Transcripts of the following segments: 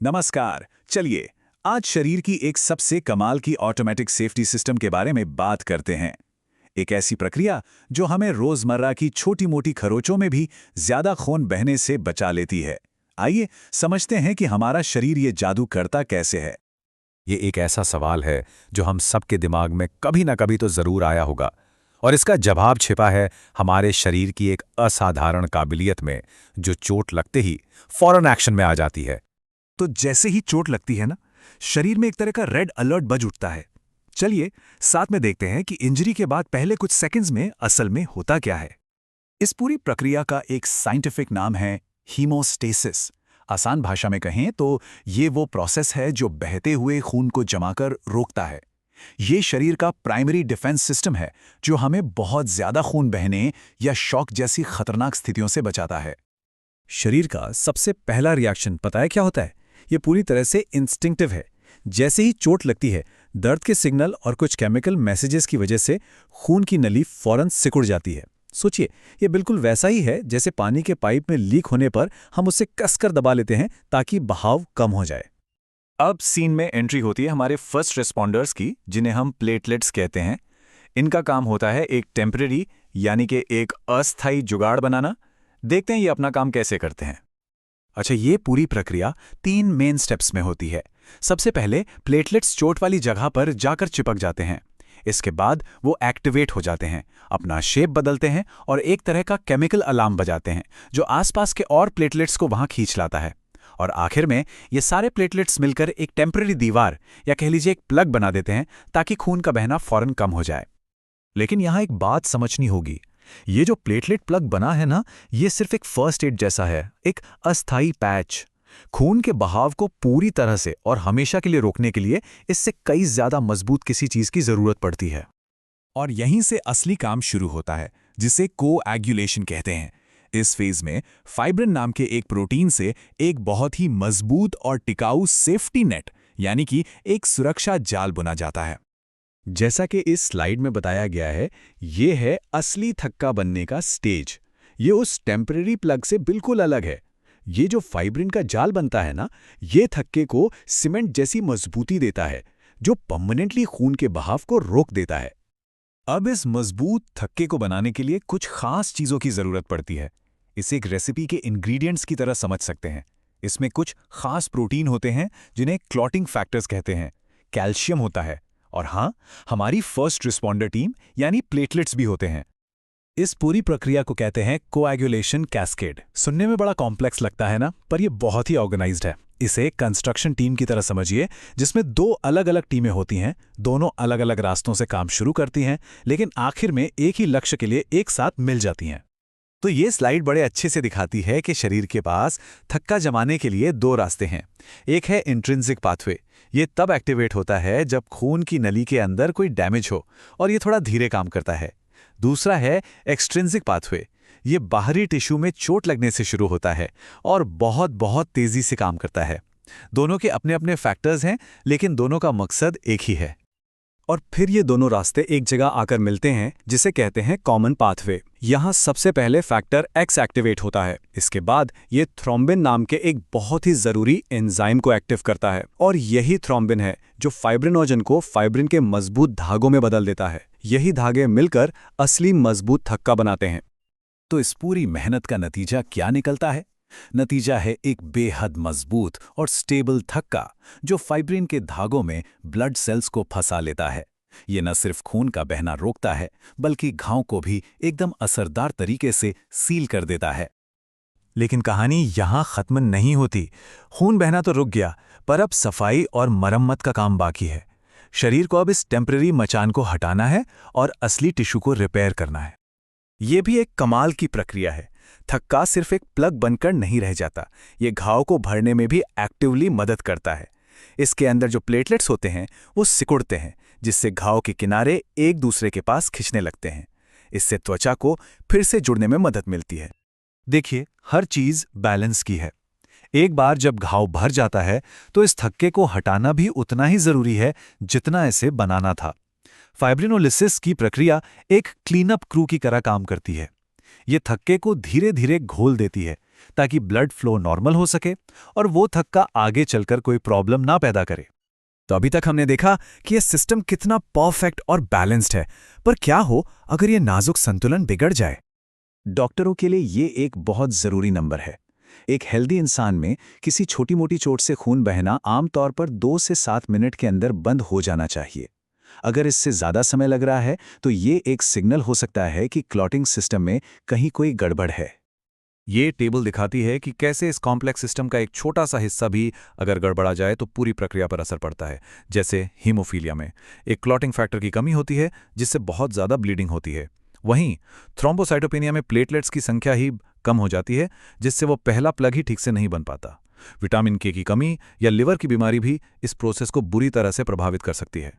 नमस्कार। चलिए आज शरीर की एक सबसे कमाल की ऑटोमेटिक सेफ्टी सिस्टम के बारे में बात करते हैं। एक ऐसी प्रक्रिया जो हमें रोजमर्रा की छोटी-मोटी खरोचों में भी ज्यादा खून बहने से बचा लेती है। आइए समझते हैं कि हमारा शरीर ये जादू करता कैसे है। ये एक ऐसा सवाल है जो हम सबके दिमाग में कभी ना कभी तो जरूर आया होगा। और इसका जवाब छिपा है हमारे शरीर की एक असाधारण काबिलियत में, जो चोट लगते ही फौरन एक्शन में आ जाती है। तो जैसे ही चोट लगती है ना, शरीर में एक तरह का रेड अलर्ट बज उठता है। चलिए साथ में देखते हैं कि इंजरी के बाद पहले कुछ सेकंड्स में असल में होता क्या है। इस पूरी प्रक्रिया का एक साइंटिफिक नाम है हीमोस्टेसिस। आसान भाषा में कहें तो ये वो प्रोसेस है जो बहते हुए खून को जमाकर रोकता है। ये शरीर का प्राइमरी डिफेंस सिस्टम है जो हमें बहुत ज्यादा खून बहने या शॉक जैसी खतरनाक स्थितियों से बचाता है। शरीर का सबसे पहला रिएक्शन पता है क्या होता है? ये पूरी तरह से इंस्टिंक्टिव है। जैसे ही चोट लगती है, दर्द के सिग्नल और कुछ केमिकल मैसेजेस की वजह से खून की नली फौरन सिकुड़ जाती है। सोचिए, ये बिल्कुल वैसा ही है जैसे पानी के पाइप में लीक होने पर हम उसे कसकर दबा लेते हैं ताकि बहाव कम हो जाए। अब सीन में एंट्री होती है हमारे फर्स्ट रिस्पॉन्डर्स की, जिन्हें हम प्लेटलेट्स कहते हैं। इनका काम होता है एक टेम्परेरी यानी कि एक अस्थायी जुगाड़ बनाना। देखते हैं ये अपना काम कैसे करते हैं। अच्छा, ये पूरी प्रक्रिया 3 मेन स्टेप्स में होती है। सबसे पहले प्लेटलेट्स चोट वाली जगह पर जाकर चिपक जाते हैं। इसके बाद वो एक्टिवेट हो जाते हैं, अपना शेप बदलते हैं और एक तरह का केमिकल अलार्म बजाते हैं जो आसपास के और प्लेटलेट्स को वहां खींच लाता है। और आखिर में ये सारे प्लेटलेट्स मिलकर एक टेम्परेरी दीवार या कह लीजिए एक प्लग बना देते हैं ताकि खून का बहना फौरन कम हो जाए। लेकिन यहां एक बात समझनी होगी। ये जो प्लेटलेट प्लग बना है ना, ये सिर्फ एक फर्स्ट एड जैसा है, एक अस्थायी पैच। खून के बहाव को पूरी तरह से और हमेशा के लिए रोकने के लिए इससे कई ज्यादा मजबूत किसी चीज की जरूरत पड़ती है। और यहीं से असली काम शुरू होता है, जिसे कोएगुलेशन कहते हैं। इस फेज में फाइब्रिन नाम के एक प्रोटीन से एक बहुत ही मजबूत और टिकाऊ सेफ्टी नेट यानी कि एक सुरक्षा जाल बुना जाता है। जैसा कि इस स्लाइड में बताया गया है, ये है असली थक्का बनने का स्टेज। ये उस टेम्परेरी प्लग से बिल्कुल अलग है। ये जो फाइब्रिन का जाल बनता है ना, ये थक्के को सीमेंट जैसी मजबूती देता है जो परमानेंटली खून के बहाव को रोक देता है। अब इस मजबूत थक्के को बनाने के लिए कुछ खास चीजों की जरूरत पड़ती है। इसे एक रेसिपी के इंग्रेडिएंट्स की तरह समझ सकते हैं। इसमें कुछ खास प्रोटीन होते हैं जिन्हें क्लॉटिंग फैक्टर्स कहते हैं। कैल्शियम होता है और हाँ, हमारी फर्स्ट रिस्पॉन्डर टीम यानी प्लेटलेट्स भी होते हैं। इस पूरी प्रक्रिया को कहते हैं कोएगुलेशन कैस्केड। सुनने में बड़ा कॉम्प्लेक्स लगता है ना, पर यह बहुत ही ऑर्गेनाइज्ड है। इसे कंस्ट्रक्शन टीम की तरह समझिए, जिसमें 2 अलग-अलग टीमें होती हैं। दोनों अलग-अलग रास्तों से काम शुरू करती हैं, लेकिन आखिर में एक ही लक्ष्य के लिए एक साथ मिल जाती हैं। तो ये स्लाइड बड़े अच्छे से दिखाती है कि शरीर के पास थक्का जमाने के लिए 2 रास्ते हैं। एक है इंट्रिंसिक पाथवे। ये तब एक्टिवेट होता है जब खून की नली के अंदर कोई डैमेज हो और ये थोड़ा धीरे काम करता है। दूसरा है एक्सट्रिंसिक पाथवे। ये बाहरी टिश्यू में चोट लगने से शुरू होता है और बहुत बहुत तेजी से काम करता है। दोनों के अपने अपने फैक्टर्स हैं, लेकिन दोनों का मकसद एक ही है। और फिर ये दोनों रास्ते एक जगह आकर मिलते हैं, जिसे कहते हैं कॉमन पाथवे। यहाँ सबसे पहले फैक्टर एक्स एक्टिवेट होता है। इसके बाद ये थ्रोम्बिन नाम के एक बहुत ही जरूरी एंजाइम को एक्टिव करता है, और यही थ्रोम्बिन है जो फाइब्रिनोजन को फाइब्रिन के मजबूत धागों में बदल देता है। यही धागे मिलकर असली मजबूत थक्का बनाते हैं। तो इस पूरी मेहनत का नतीजा क्या निकलता है? नतीजा है एक बेहद मजबूत और स्टेबल थक्का जो फाइब्रिन के धागों में ब्लड सेल्स को फंसा लेता है। ये न सिर्फ खून का बहना रोकता है, बल्कि घाव को भी एकदम असरदार तरीके से सील कर देता है। लेकिन कहानी यहां खत्म नहीं होती। खून बहना तो रुक गया, पर अब सफाई और मरम्मत का काम बाकी है। शरीर को अब इस टेम्परेरी मचान को हटाना है और असली टिश्यू को रिपेयर करना है। ये भी एक कमाल की प्रक्रिया है। थक्का सिर्फ एक प्लग बनकर नहीं रह जाता, ये घाव को भरने में भी एक्टिवली मदद करता है। इसके अंदर जो प्लेटलेट्स होते हैं वो सिकुड़ते हैं, जिससे घाव के किनारे एक दूसरे के पास खिंचने लगते हैं। इससे त्वचा को फिर से जुड़ने में मदद मिलती है। देखिए, हर चीज बैलेंस की है। एक बार जब घाव भर जाता है तो इस थक्के को हटाना भी उतना ही जरूरी है जितना इसे बनाना था। फाइब्रिनोलिसिस की प्रक्रिया एक क्लीनअप क्रू की तरह काम करती है। ये थक्के को धीरे धीरे घोल देती है, ताकि ब्लड फ्लो नॉर्मल हो सके और वो थक्का आगे चलकर कोई प्रॉब्लम ना पैदा करे। तो अभी तक हमने देखा कि ये सिस्टम कितना परफेक्ट और बैलेंस्ड है, पर क्या हो अगर ये नाजुक संतुलन बिगड़ जाए? डॉक्टरों के लिए ये एक बहुत ज़रूरी नंबर है। एक हेल्दी इंसान में किसी छोटी मोटी चोट से खून बहना आमतौर पर 2 से 7 मिनट के अंदर बंद हो जाना चाहिए। अगर इससे ज़्यादा समय लग रहा है तो ये एक सिग्नल हो सकता है कि क्लॉटिंग सिस्टम में कहीं कोई गड़बड़ है। ये टेबल दिखाती है कि कैसे इस कॉम्प्लेक्स सिस्टम का एक छोटा सा हिस्सा भी अगर गड़बड़ा जाए तो पूरी प्रक्रिया पर असर पड़ता है। जैसे हीमोफीलिया में एक क्लॉटिंग फैक्टर की कमी होती है जिससे बहुत ज़्यादा ब्लीडिंग होती है। वहीं थ्रोम्बोसाइटोपेनिया में प्लेटलेट्स की संख्या ही कम हो जाती है जिससे वो पहला प्लग ही ठीक से नहीं बन पाता। विटामिन के की कमी या लिवर की बीमारी भी इस प्रोसेस को बुरी तरह से प्रभावित कर सकती है।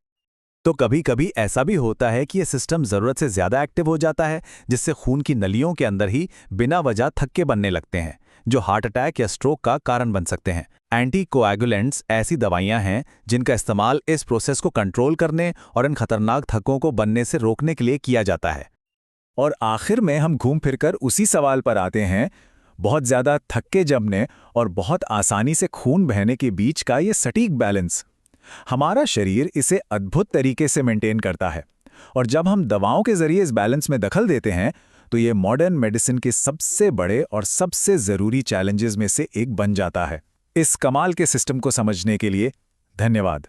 तो कभी कभी ऐसा भी होता है कि यह सिस्टम ज़रूरत से ज़्यादा एक्टिव हो जाता है, जिससे खून की नलियों के अंदर ही बिना वजह थक्के बनने लगते हैं, जो हार्ट अटैक या स्ट्रोक का कारण बन सकते हैं। एंटीकोएगुलेंट्स ऐसी दवाइयां हैं जिनका इस्तेमाल इस प्रोसेस को कंट्रोल करने और इन खतरनाक थक्कों को बनने से रोकने के लिए किया जाता है। और आखिर में हम घूम फिरकर उसी सवाल पर आते हैं, बहुत ज़्यादा थक्के जमने और बहुत आसानी से खून बहने के बीच का ये सटीक बैलेंस। हमारा शरीर इसे अद्भुत तरीके से मेंटेन करता है, और जब हम दवाओं के जरिए इस बैलेंस में दखल देते हैं तो ये मॉडर्न मेडिसिन के सबसे बड़े और सबसे ज़रूरी चैलेंजेस में से एक बन जाता है। इस कमाल के सिस्टम को समझने के लिए धन्यवाद।